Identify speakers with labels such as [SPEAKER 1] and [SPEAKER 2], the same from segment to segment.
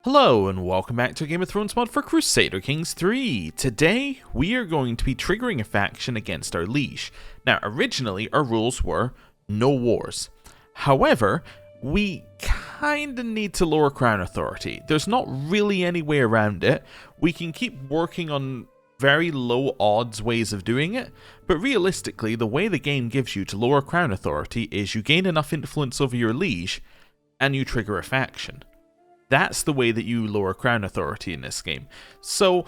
[SPEAKER 1] Hello and welcome back to a Game of Thrones mod for Crusader Kings 3. Today we are going to be triggering a faction against our liege. Now originally our rules were no wars. However, we kinda need to lower crown authority. There's not really any way around it. We can keep working on very low odds ways of doing it, but realistically the way the game gives you to lower crown authority is you gain enough influence over your liege and you trigger a faction. That's the way that you lower crown authority in this game. So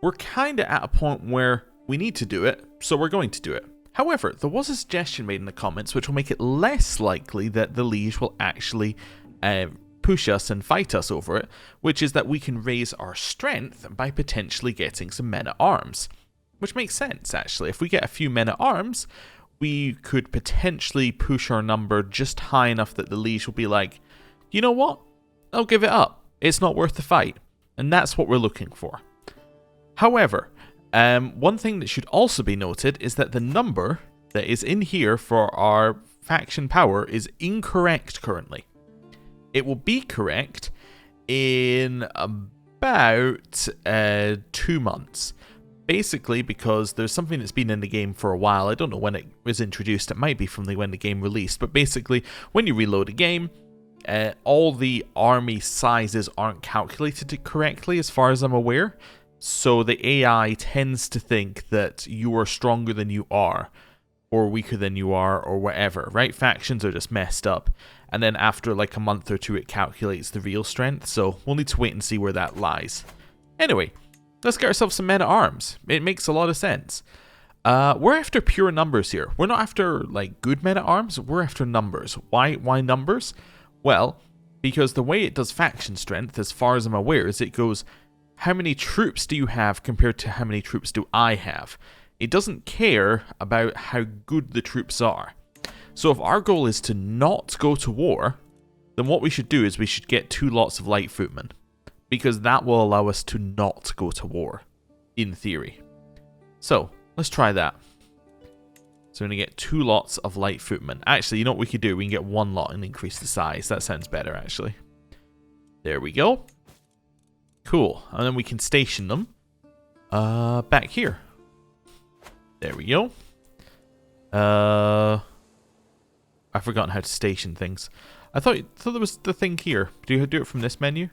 [SPEAKER 1] we're kind of at a point where we need to do it, so we're going to do it. However, there was a suggestion made in the comments which will make it less likely that the liege will actually push us and fight us over it, which is that we can raise our strength by potentially getting some men-at-arms. Which makes sense, actually. If we get a few men-at-arms, we could potentially push our number just high enough that the liege will be like, you know what? I'll give it up. It's not worth the fight. And that's what we're looking for. However, one thing that should also be noted is that the number that is in here for our faction power is incorrect currently. It will be correct in about 2 months. Basically because there's something that's been in the game for a while. I don't know when it was introduced. It might be from when the game released. But basically, when you reload a game, all the army sizes aren't calculated correctly as far as I'm aware, so the AI tends to think that you are stronger than you are, or weaker than you are, or whatever, right? Factions are just messed up, and then after like a month or two it calculates the real strength, so we'll need to wait and see where that lies. Anyway, let's get ourselves some men-at-arms. It makes a lot of sense. We're after pure numbers here. We're not after like good men-at-arms, we're after numbers. Why numbers? Well, because the way it does faction strength, as far as I'm aware, is it goes, how many troops do you have compared to how many troops do I have? It doesn't care about how good the troops are. So if our goal is to not go to war, then what we should do is we should get 2 lots of light footmen. Because that will allow us to not go to war, in theory. So, let's try that. So we're going to get 2 lots of light footmen. Actually, you know what we could do? We can get 1 lot and increase the size. That sounds better, actually. There we go. Cool. And then we can station them back here. There we go. I've forgotten how to station things. I thought there was the thing here. Do you do it from this menu?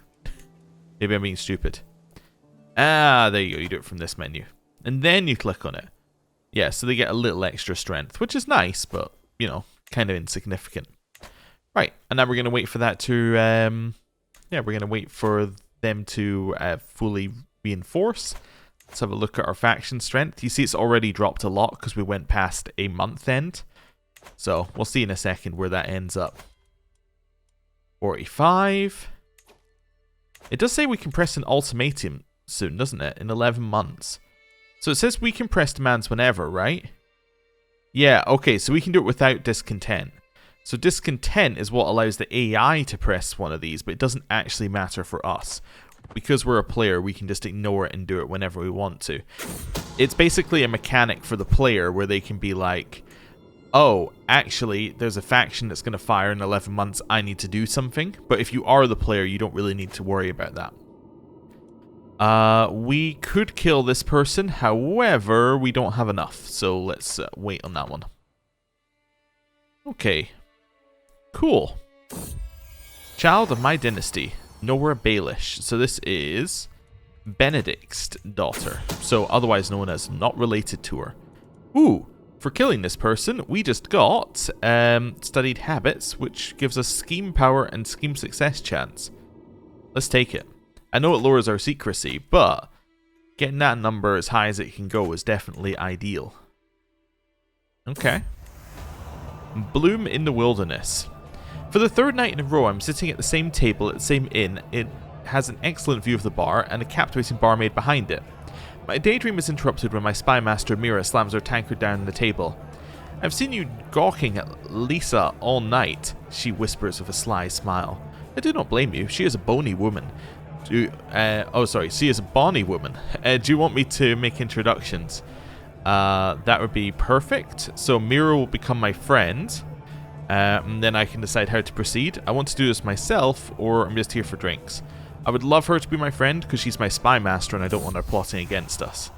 [SPEAKER 1] Maybe I'm being stupid. Ah, there you go. You do it from this menu. And then you click on it. Yeah, so they get a little extra strength, which is nice, but, you know, kind of insignificant. Right, and now we're going to wait for that to, we're going to wait for them to fully reinforce. Let's have a look at our faction strength. You see it's already dropped a lot because we went past a month end. So, we'll see in a second where that ends up. 45. It does say we can press an ultimatum soon, doesn't it? In 11 months. So it says we can press demands whenever, right? Yeah, okay, so we can do it without discontent. So discontent is what allows the AI to press one of these, but it doesn't actually matter for us. Because we're a player, we can just ignore it and do it whenever we want to. It's basically a mechanic for the player where they can be like, oh, actually, there's a faction that's going to fire in 11 months, I need to do something. But if you are the player, you don't really need to worry about that. We could kill this person, however, we don't have enough, so let's wait on that one. Okay. Cool. Child of my dynasty, Petyr Baelish. So this is Benedict's daughter, so otherwise known as not related to her. Ooh, for killing this person, we just got studied habits, which gives us scheme power and scheme success chance. Let's take it. I know it lowers our secrecy, but getting that number as high as it can go is definitely ideal. Okay. Bloom in the wilderness. For the 3rd night in a row, I'm sitting at the same table at the same inn. It has an excellent view of the bar and a captivating barmaid behind it. My daydream is interrupted when my spy master Mira slams her tankard down on the table. I've seen you gawking at Lisa all night, she whispers with a sly smile. I do not blame you. She is a bony woman. She is a bonny woman. Do you want me to make introductions? That would be perfect. So Mira will become my friend. And then I can decide how to proceed. I want to do this myself, or I'm just here for drinks. I would love her to be my friend because she's my spy master and I don't want her plotting against us.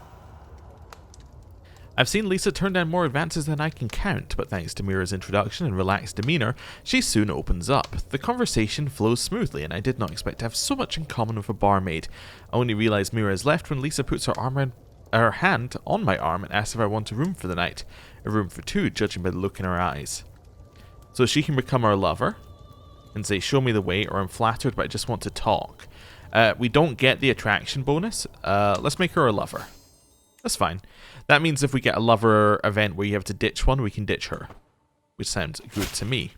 [SPEAKER 1] I've seen Lisa turn down more advances than I can count, but thanks to Mira's introduction and relaxed demeanour, she soon opens up. The conversation flows smoothly, and I did not expect to have so much in common with a barmaid. I only realised Mira has left when Lisa puts her hand on my arm and asks if I want a room for the night. A room for two, judging by the look in her eyes. So she can become our lover and say, show me the way, or I'm flattered, but I just want to talk. We don't get the attraction bonus. Let's make her a lover. That's fine. That means if we get a lover event where you have to ditch one, we can ditch her. Which sounds good to me.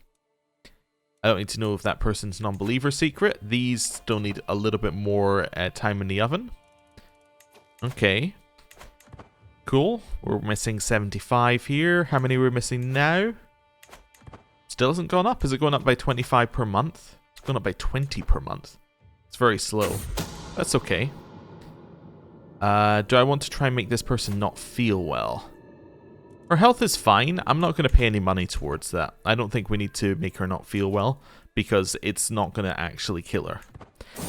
[SPEAKER 1] I don't need to know if that person's non-believer secret. These still need a little bit more time in the oven. Okay. Cool. We're missing 75 here. How many are we missing now? Still hasn't gone up. Is it going up by 25 per month? It's going up by 20 per month. It's very slow. That's okay. Do I want to try and make this person not feel well? Her health is fine. I'm not going to pay any money towards that. I don't think we need to make her not feel well because it's not going to actually kill her.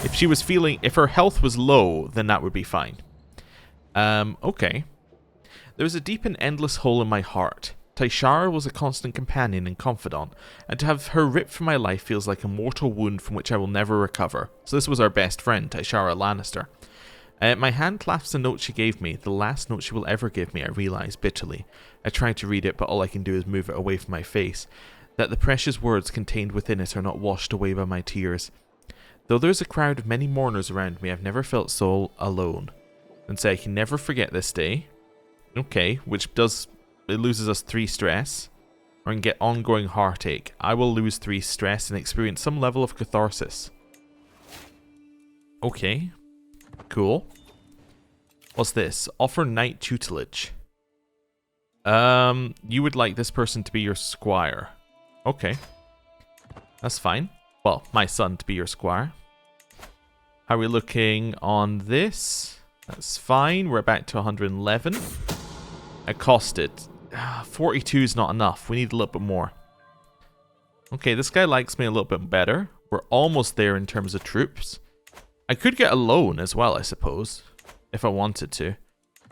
[SPEAKER 1] If her health was low, then that would be fine. Okay. There is a deep and endless hole in my heart. Tishara was a constant companion and confidant, and to have her ripped from my life feels like a mortal wound from which I will never recover. So this was our best friend, Tishara Lannister. My hand clasps a note she gave me, the last note she will ever give me, I realise bitterly. I try to read it, but all I can do is move it away from my face, that the precious words contained within it are not washed away by my tears. Though there's a crowd of many mourners around me, I've never felt so alone. And say I can never forget this day. Okay, it loses us 3 stress, or can get ongoing heartache. I will lose 3 stress and experience some level of catharsis. Okay. Cool. What's this? Offer knight tutelage. You would like this person to be your squire. Okay. That's fine. Well, my son to be your squire. How are we looking on this? That's fine. We're back to 111. It costed. 42 is not enough. We need a little bit more. Okay, this guy likes me a little bit better. We're almost there in terms of troops. I could get a loan as well, I suppose, if I wanted to.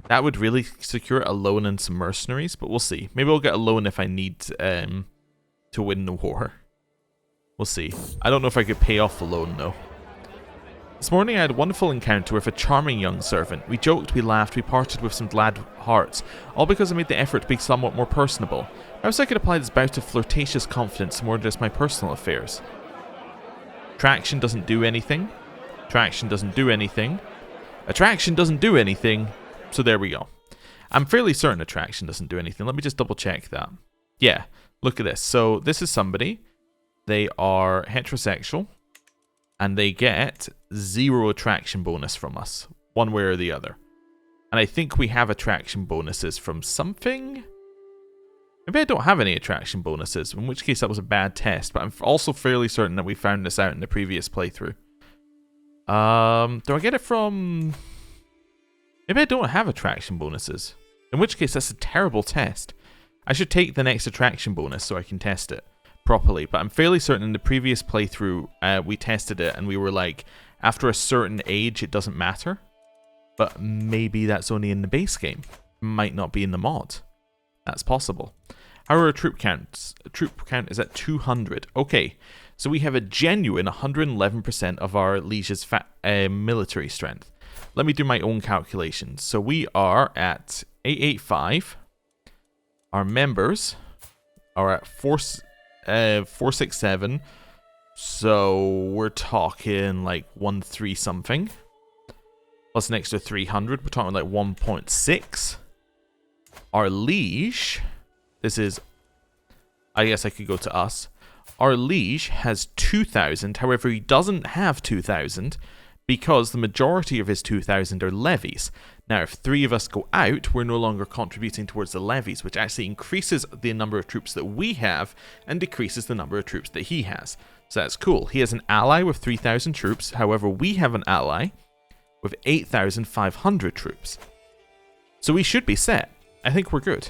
[SPEAKER 1] That would really secure a loan and some mercenaries, but we'll see. Maybe I'll get a loan if I need to win the war. We'll see. I don't know if I could pay off the loan, though. This morning I had a wonderful encounter with a charming young servant. We joked, we laughed, we parted with some glad hearts, all because I made the effort to be somewhat more personable. Perhaps I could apply this bout of flirtatious confidence to more than just my personal affairs. Attraction doesn't do anything. Attraction doesn't do anything. Attraction doesn't do anything. So there we go. I'm fairly certain attraction doesn't do anything. Let me just double check that. Yeah, look at this. So this is somebody. They are heterosexual. And they get 0 attraction bonus from us. One way or the other. And I think we have attraction bonuses from something. Maybe I don't have any attraction bonuses. In which case that was a bad test. But I'm also fairly certain that we found this out in the previous playthrough. Do I get it from... Maybe I don't have attraction bonuses. In which case, that's a terrible test. I should take the next attraction bonus so I can test it properly. But I'm fairly certain in the previous playthrough, we tested it and we were like, after a certain age, it doesn't matter. But maybe that's only in the base game. Might not be in the mod. That's possible. How are our troop counts? Troop count is at 200. Okay. So we have a genuine 111% of our liege's military strength. Let me do my own calculations. So we are at 885. Our members are at 467. So we're talking like 1.3 something. Plus an extra 300. We're talking like 1.6. Our liege. This is... I guess I could go to us. Our liege has 2,000, however he doesn't have 2,000 because the majority of his 2,000 are levies. Now if 3 of us go out, we're no longer contributing towards the levies, which actually increases the number of troops that we have and decreases the number of troops that he has. So that's cool. He has an ally with 3,000 troops, however we have an ally with 8,500 troops. So we should be set. I think we're good.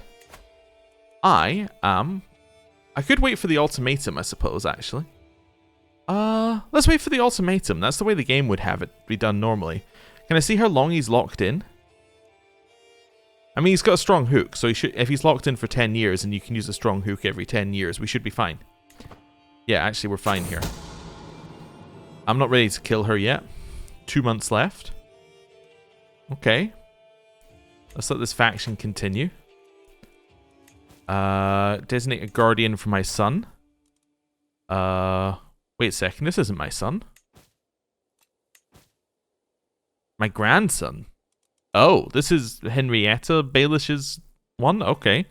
[SPEAKER 1] I could wait for the ultimatum, I suppose, actually. Let's wait for the ultimatum. That's the way the game would have it be done normally. Can I see how long he's locked in? I mean, he's got a strong hook, so he should, if he's locked in for 10 years and you can use a strong hook every 10 years, we should be fine. Yeah, actually, we're fine here. I'm not ready to kill her yet. 2 months left. Okay. Let's let this faction continue. Designate a guardian for my son. Wait a second, this isn't my son. My grandson. Oh, this is Henrietta Baelish's one? Okay.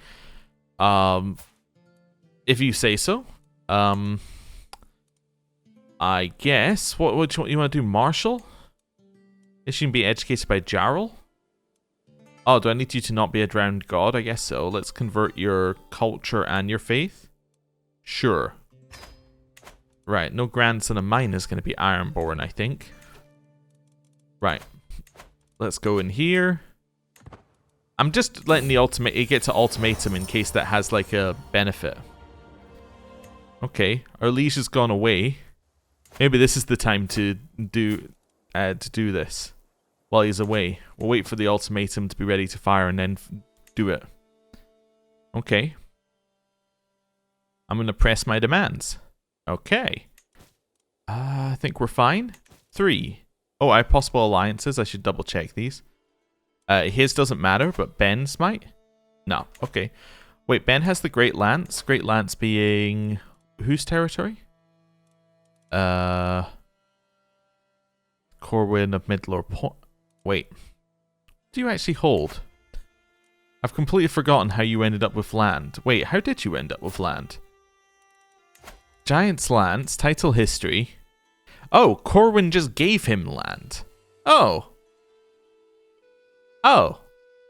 [SPEAKER 1] If you say so. I guess. What you want to do? Marshall? Is she going to be educated by Jarl? Oh, do I need you to not be a drowned god? I guess so. Let's convert your culture and your faith. Sure. Right, no grandson of mine is going to be Ironborn, I think. Right. Let's go in here. I'm just letting it get to ultimatum in case that has like a benefit. Okay, our liege has gone away. Maybe this is the time to do this while he's away. We'll wait for the ultimatum to be ready to fire and then do it. Okay. I'm going to press my demands. Okay. I think we're fine. 3. Oh, I have possible alliances. I should double check these. His doesn't matter, but Ben's might. No. Okay. Wait, Ben has the Great Lance. Great Lance being whose territory? Corwin of Midlore Point. Wait. Do you actually hold? I've completely forgotten how you ended up with land. Wait, how did you end up with land? Giant's Lance, title history. Oh, Corwin just gave him land. Oh. Oh.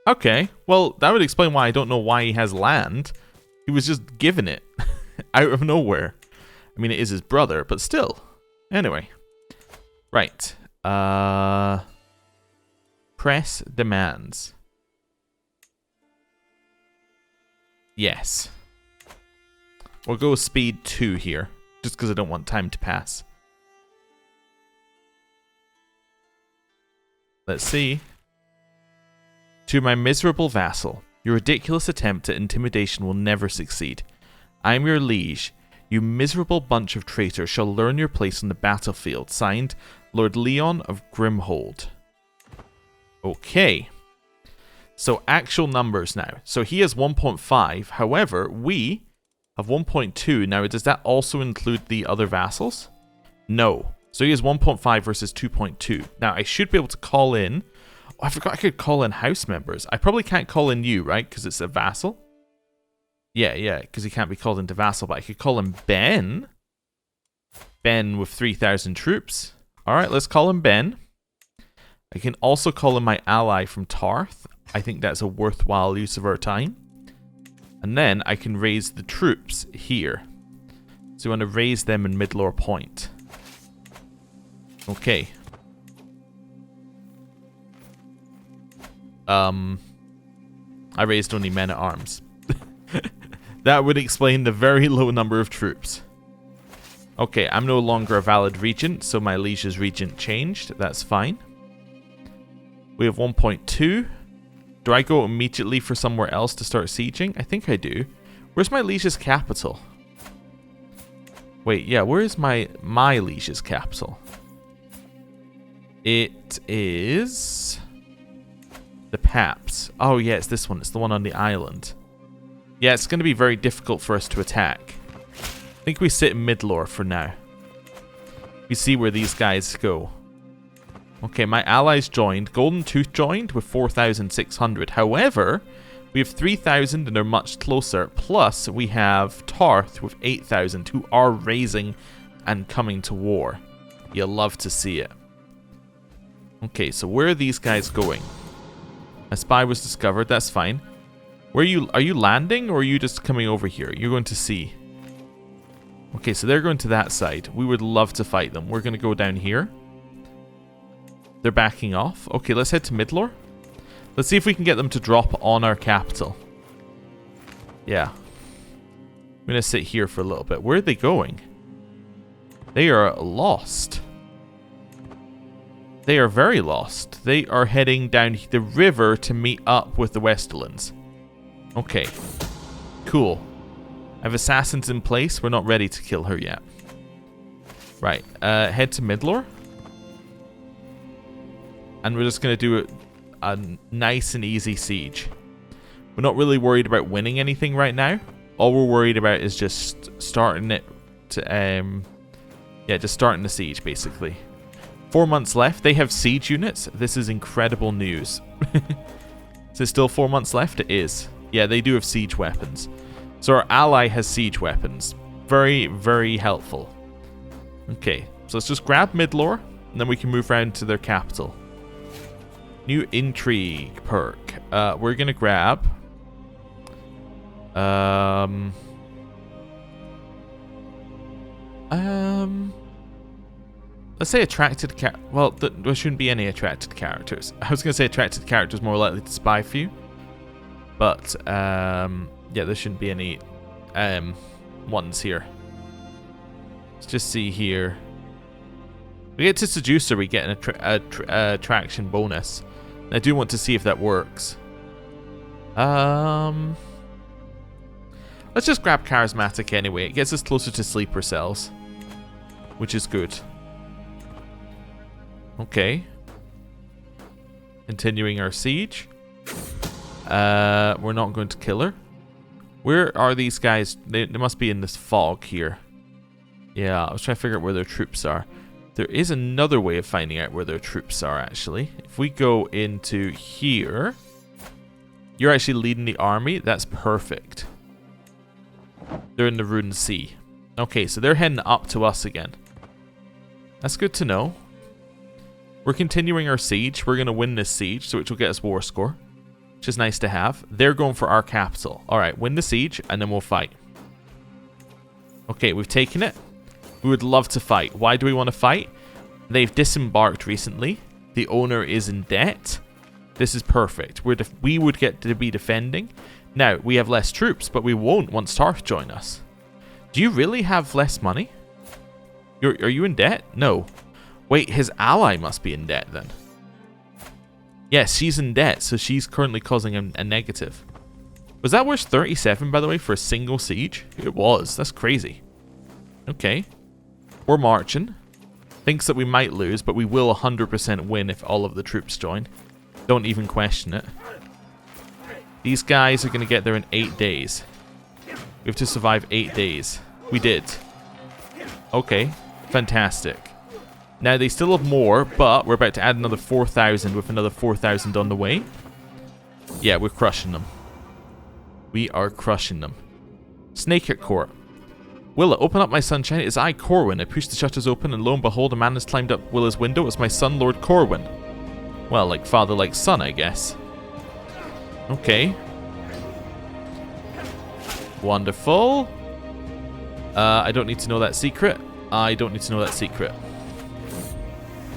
[SPEAKER 1] Okay. Well, that would explain why I don't know why he has land. He was just given it. Out of nowhere. I mean, it is his brother, but still. Anyway. Right. Press demands. Yes. We'll go speed 2 here. Just because I don't want time to pass. Let's see. To my miserable vassal, your ridiculous attempt at intimidation will never succeed. I am your liege. You miserable bunch of traitors shall learn your place on the battlefield. Signed, Lord Leon of Grimhold. Okay. So actual numbers now. So he has 1.5. However, we have 1.2. Now, does that also include the other vassals? No. So he has 1.5 versus 2.2. Now, I should be able to call in... Oh, I forgot I could call in house members. I probably can't call in you, right? Because it's a vassal. Yeah, because he can't be called into vassal. But I could call in Ben. Ben with 3,000 troops. Alright, let's call him Ben. I can also call in my ally from Tarth. I think that's a worthwhile use of our time. And then I can raise the troops here. So we want to raise them in Midlore Point. Okay. I raised only men at arms. That would explain the very low number of troops. Okay, I'm no longer a valid regent, so my liege's regent changed. That's fine. We have 1.2. Do I go immediately for somewhere else to start sieging? I think I do. Where's my liege's capital? Wait, yeah, where is my liege's capital? It is... the Paps. Oh, yeah, it's this one. It's the one on the island. Yeah, it's going to be very difficult for us to attack. I think we sit in Midlore for now. We see where these guys go. Okay, my allies joined. Golden Tooth joined with 4,600. However, we have 3,000 and they're much closer. Plus, we have Tarth with 8,000 who are raising and coming to war. You'll love to see it. Okay, so where are these guys going? A spy was discovered. That's fine. Where are you landing or are you just coming over here? You're going to sea. Okay, so they're going to that side. We would love to fight them. We're going to go down here. They're backing off. Okay, let's head to Midlore. Let's see if we can get them to drop on our capital. Yeah. I'm going to sit here for a little bit. Where are they going? They are lost. They are very lost. They are heading down the river to meet up with the Westerlands. Okay. Cool. I have assassins in place. We're not ready to kill her yet. Right. Head to Midlore. And we're just going to do a nice and easy siege. We're not really worried about winning anything right now. All we're worried about is just starting it to... yeah, just starting the siege, basically. 4 months left. They have siege units. This is incredible news. Is it still 4 months left? It is. Yeah, they do have siege weapons. So our ally has siege weapons. Very, very helpful. Okay, so let's just grab Midlore, and then we can move around to their capital. New intrigue perk. We're going to grab... let's say attracted well, there shouldn't be any attracted characters. I was going to say attracted characters more likely to spy for you. But, yeah, there shouldn't be any ones here. Let's just see here. We get to Seducer, we get an attraction bonus. And I do want to see if that works. Let's just grab Charismatic anyway. It gets us closer to Sleeper Cells, which is good. Okay. Continuing our siege. We're not going to kill her. Where are these guys? They must be in this fog here. Yeah, I was trying to figure out where their troops are. There is another way of finding out where their troops are, actually. If we go into here... You're actually leading the army? That's perfect. They're in the Rune Sea. Okay, so they're heading up to us again. That's good to know. We're continuing our siege. We're going to win this siege, so which will get us war score. Which is nice to have. They're going for our capital. Alright, win the siege, and then we'll fight. Okay, we've taken it. We would love to fight. Why do we want to fight? They've disembarked recently. The owner is in debt. This is perfect. We would get to be defending. Now, we have less troops, but we won't once Tarth join us. Do you really have less money? Are you in debt? No. Wait, his ally must be in debt then. Yes, she's in debt, so she's currently causing a negative. Was that worth 37, by the way, for a single siege? It was. That's crazy. Okay. We're marching. Thinks that we might lose, but we will 100% win if all of the troops join. Don't even question it. These guys are going to get there in 8 days. We have to survive 8 days. We did. Okay. Fantastic. Now, they still have more, but we're about to add another 4,000 with another 4,000 on the way. Yeah, we're crushing them. We are crushing them. Snake at Court. Willa, open up my sunshine. It's I, Corwin. I pushed the shutters open, and lo and behold, a man has climbed up Willa's window. It's my son, Lord Corwin. Well, like father, like son, I guess. Okay. Wonderful. I don't need to know that secret. I don't need to know that secret.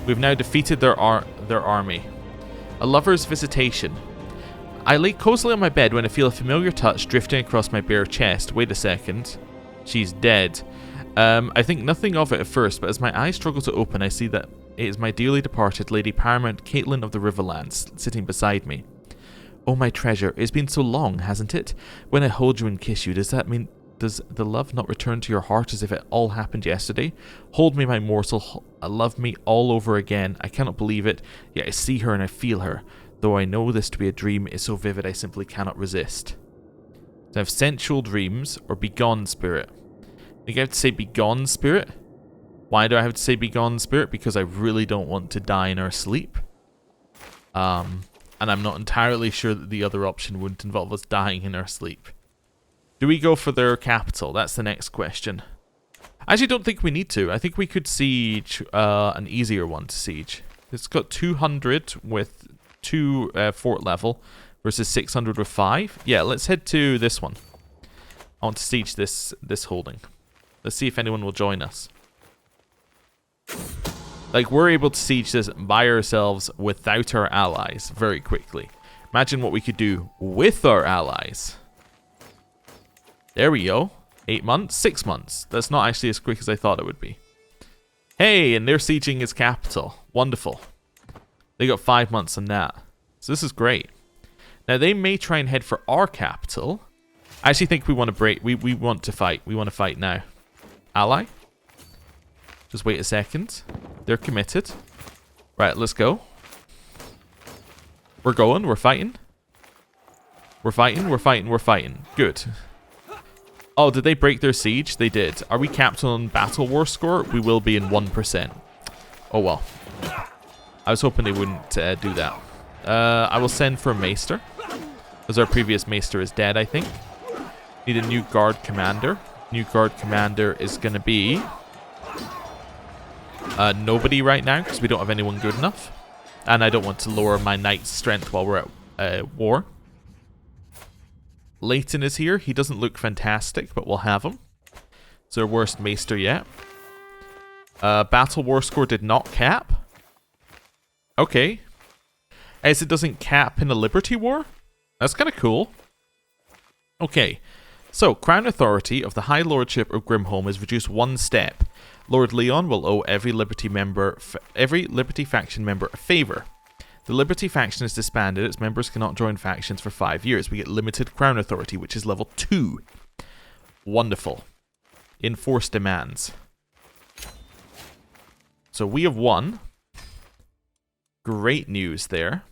[SPEAKER 1] We've now defeated their army. A lover's visitation. I lay cozily on my bed when I feel a familiar touch drifting across my bare chest. Wait a second. She's dead. I think nothing of it at first, but as my eyes struggle to open, I see that it is my dearly departed Lady Paramount Caitlin of the Riverlands sitting beside me. Oh, my treasure, it's been so long, hasn't it? When I hold you and kiss you, does that mean... Does the love not return to your heart as if it all happened yesterday? Hold me, my morsel. Love me all over again. I cannot believe it, yet I see her and I feel her. Though I know this to be a dream, it's so vivid I simply cannot resist. So I have sensual dreams or begone spirit. I think I have to say begone spirit. Why do I have to say begone spirit? Because I really don't want to die in our sleep. And I'm not entirely sure that the other option wouldn't involve us dying in our sleep. Do we go for their capital? That's the next question. I actually don't think we need to. I think we could siege an easier one to siege. It's got 200 with 2 fort level versus 600 with 5. Yeah, let's head to this one. I want to siege this holding. Let's see if anyone will join us. Like, we're able to siege this by ourselves without our allies very quickly. Imagine what we could do with our allies. There we go. 8 months? 6 months. That's not actually as quick as I thought it would be. Hey, and they're sieging his capital. Wonderful. They got 5 months on that. So this is great. Now, they may try and head for our capital. I actually think we want to break. We want to fight. We want to fight now. Ally? Just wait a second. They're committed. Right, let's go. We're going. We're fighting. We're fighting. We're fighting. We're fighting. Good. Oh, did they break their siege? They did. Are we capped on Battle War score? We will be in 1%. Oh, well. I was hoping they wouldn't do that. I will send for a Maester. Because our previous Maester is dead, I think. Need a new guard commander. New guard commander is going to be... nobody right now, because we don't have anyone good enough. And I don't want to lower my knight's strength while we're at war. Leighton is here. He doesn't look fantastic, but we'll have him. It's our worst Maester yet. Battle War score did not cap. Okay. As it doesn't cap in a Liberty War? That's kind of cool. Okay. So, Crown Authority of the High Lordship of Grimholm is reduced 1 step. Lord Leon will owe every Liberty faction member a favour. The Liberty faction is disbanded. Its members cannot join factions for 5 years. We get limited Crown Authority, which is level 2. Wonderful. Enforce demands. So we have won. Great news there.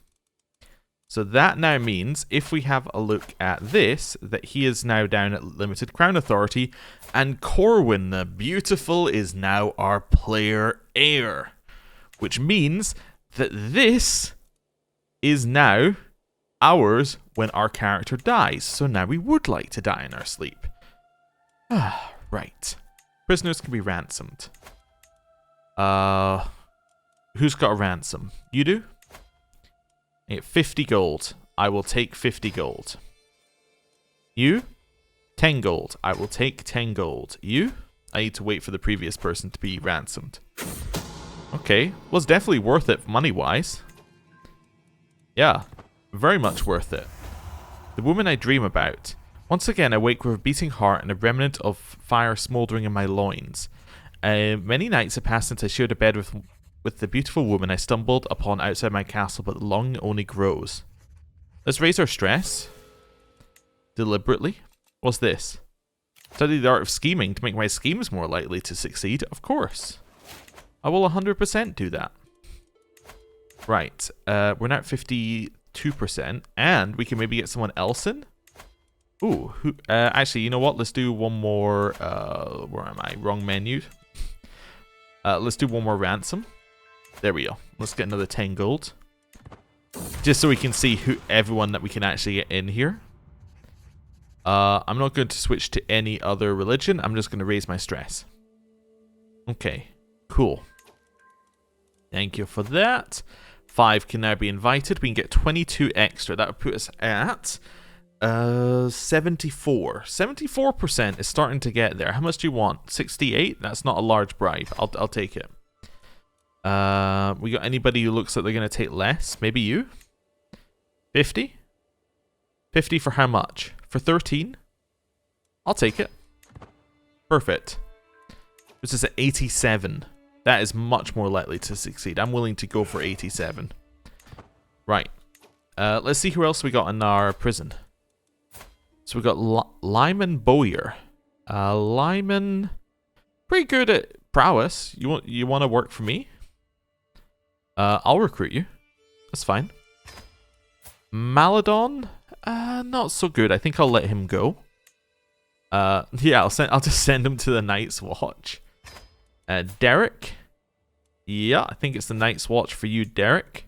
[SPEAKER 1] So that now means, if we have a look at this, that he is now down at limited Crown Authority, and Corwin the Beautiful is now our player heir. Which means that this is now ours when our character dies. So now we would like to die in our sleep. Right. Prisoners can be ransomed. Who's got a ransom? You do? 50 gold. I will take 50 gold. You? 10 gold. I will take 10 gold. You? I need to wait for the previous person to be ransomed. Okay. Well, it's definitely worth it money-wise. Yeah. Very much worth it. The woman I dream about. Once again, I wake with a beating heart and a remnant of fire smouldering in my loins. Many nights have passed since I shared a bed with the beautiful woman I stumbled upon outside my castle, but the longing only grows. Let's raise our stress. Deliberately. What's this? Study the art of scheming to make my schemes more likely to succeed. Of course. I will 100% do that. Right. We're now at 52%. And we can maybe get someone else in. Ooh. Actually, you know what? Let's do one more... where am I? Wrong menu. Let's do one more ransom. There we go. Let's get another 10 gold. Just so we can see everyone that we can actually get in here. I'm not going to switch to any other religion. I'm just going to raise my stress. Okay. Cool. Thank you for that. 5 can now be invited. We can get 22 extra. That would put us at 74. 74% is starting to get there. How much do you want? 68? That's not a large bribe. I'll take it. We got anybody who looks like they're going to take less? Maybe you? 50? 50 for how much? For 13? I'll take it. Perfect. This is at 87. That is much more likely to succeed. I'm willing to go for 87. Right. Let's see who else we got in our prison. So we got Lyman Bowyer. Lyman, pretty good at prowess. You want to work for me? I'll recruit you. That's fine. Maladon, not so good. I think I'll let him go. Yeah, I'll just send him to the Night's Watch. Derek. Yeah, I think it's the Night's Watch for you, Derek.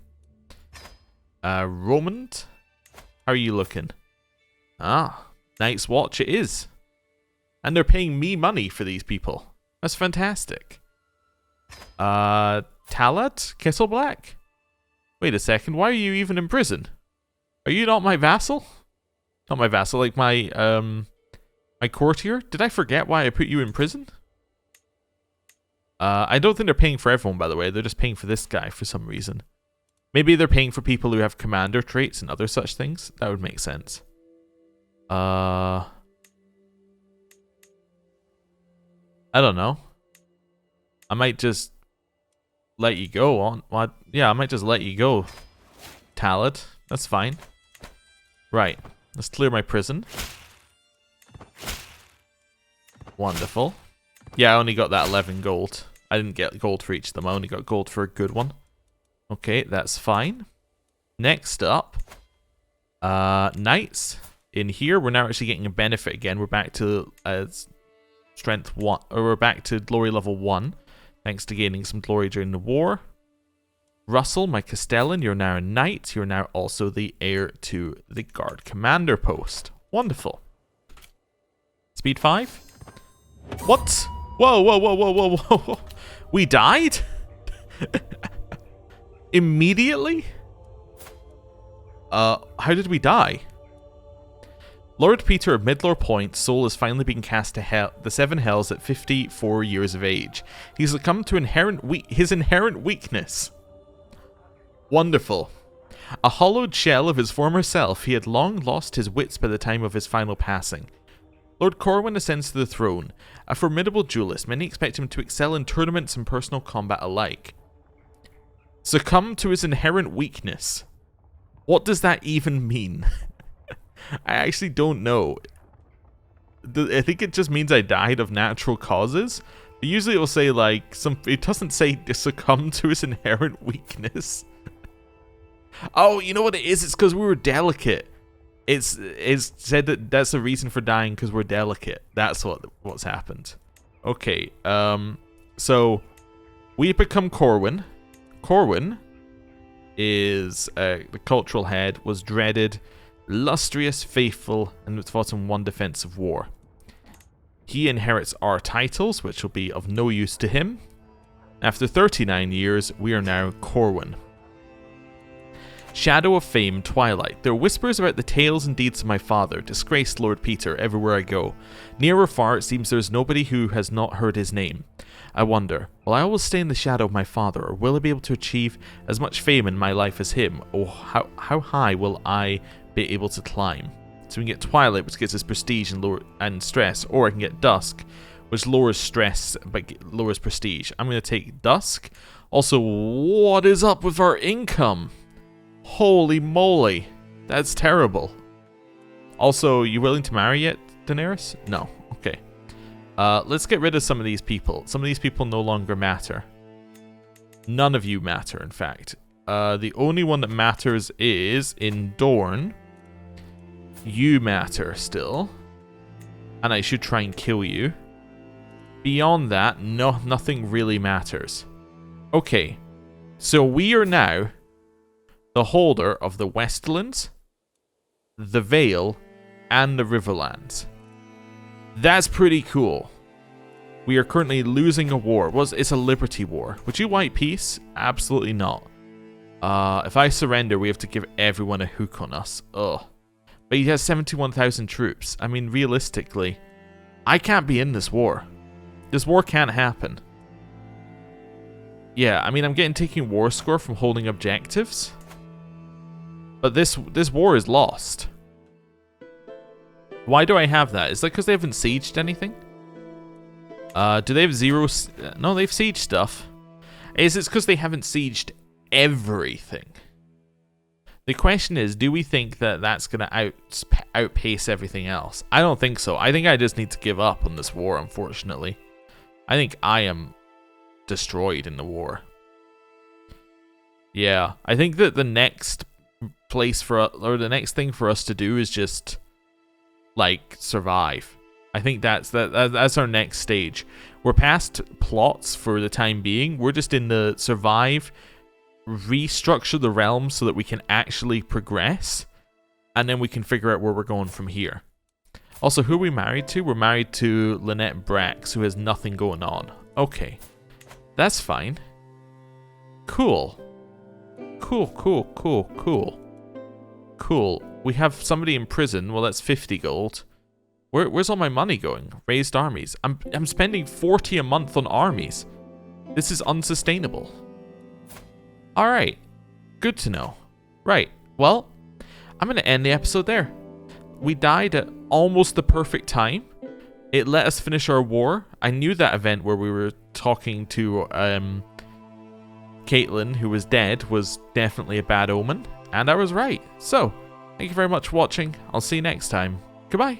[SPEAKER 1] Romand, how are you looking? Ah, Night's Watch it is. And they're paying me money for these people. That's fantastic. Talad Kesselblack? Wait a second, why are you even in prison? Are you not my vassal? Not my vassal, like my my courtier? Did I forget why I put you in prison? I don't think they're paying for everyone, by the way. They're just paying for this guy for some reason. Maybe they're paying for people who have commander traits and other such things. That would make sense. I don't know. I might just let you go on. Well, yeah, I might just let you go, Talad. That's fine. Right. Let's clear my prison. Wonderful. Yeah, I only got that 11 gold. I didn't get gold for each of them. I only got gold for a good one. Okay, that's fine. Next up, knights. In here, we're now actually getting a benefit again. We're back to strength 1, or we're back to glory level 1, thanks to gaining some glory during the war. Russell, my Castellan, you're now a knight. You're now also the heir to the guard commander post. Wonderful. Speed 5. What? Whoa, whoa, whoa, whoa, whoa, whoa. We died? Immediately? How did we die? Lord Petyr of Midlore Point, soul is finally being cast to the Seven Hells at 54 years of age. He's succumbed to his inherent weakness. Wonderful. A hollowed shell of his former self, he had long lost his wits by the time of his final passing. Lord Corwin ascends to the throne. A formidable duelist, many expect him to excel in tournaments and personal combat alike. Succumb to his inherent weakness. What does that even mean? I actually don't know. I think it just means I died of natural causes. But usually it will say like, it doesn't say succumb to his inherent weakness. Oh, you know what it is? It's because we were delicate. It's said that that's the reason for dying, because we're delicate. That's what's happened. Okay, so we become Corwin. Corwin is the cultural head, was dreaded, lustrous, faithful, and fought in one defensive war. He inherits our titles, which will be of no use to him. After 39 years, we are now Corwin. Shadow of Fame, Twilight. There are whispers about the tales and deeds of my father, disgraced Lord Petyr, everywhere I go. Near or far, it seems there is nobody who has not heard his name. I wonder, will I always stay in the shadow of my father, or will I be able to achieve as much fame in my life as him? Or how high will I be able to climb? So we can get Twilight, which gives us prestige and stress, or I can get Dusk, which lowers stress but lowers prestige. I'm going to take Dusk. Also, what is up with our income? Holy moly, that's terrible. Also, you willing to marry yet, Daenerys? No. Okay. Let's get rid of some of these people. Some of these people no longer matter. None of you matter, in fact. The only one that matters is in Dorne. You matter still. And I should try and kill you. Beyond that, nothing really matters. Okay. So we are now the holder of the Westlands, the Vale, and the Riverlands. That's pretty cool. We are currently losing a war. It's a liberty war. Would you like peace? Absolutely not. If I surrender, we have to give everyone a hook on us. Ugh. But he has 71,000 troops. I mean, realistically, I can't be in this war. This war can't happen. Yeah, I mean, I'm taking war score from holding objectives. But this war is lost. Why do I have that? Is that because they haven't sieged anything? Do they have zero? No, they've sieged stuff. Is it because they haven't sieged everything? The question is, do we think that that's going to outpace everything else? I don't think so. I think I just need to give up on this war, unfortunately. I think I am destroyed in the war. Yeah, I think that the next place or the next thing for us to do is just like survive. I think that's our next stage. We're past plots for the time being. We're just in the survive, restructure the realm so that we can actually progress, and then we can figure out where we're going from here. Also, who are we married to? We're married to Lynette Brax, who has nothing going on. Okay, that's fine. Cool. Cool. We have somebody in prison. Well, that's 50 gold. Where's all my money going? Raised armies. I'm spending 40 a month on armies. This is unsustainable. Alright. Good to know. Right. Well, I'm going to end the episode there. We died at almost the perfect time. It let us finish our war. I knew that event where we were talking to Caitlyn, who was dead, was definitely a bad omen, and I was right. So, thank you very much for watching. I'll see you next time. Goodbye.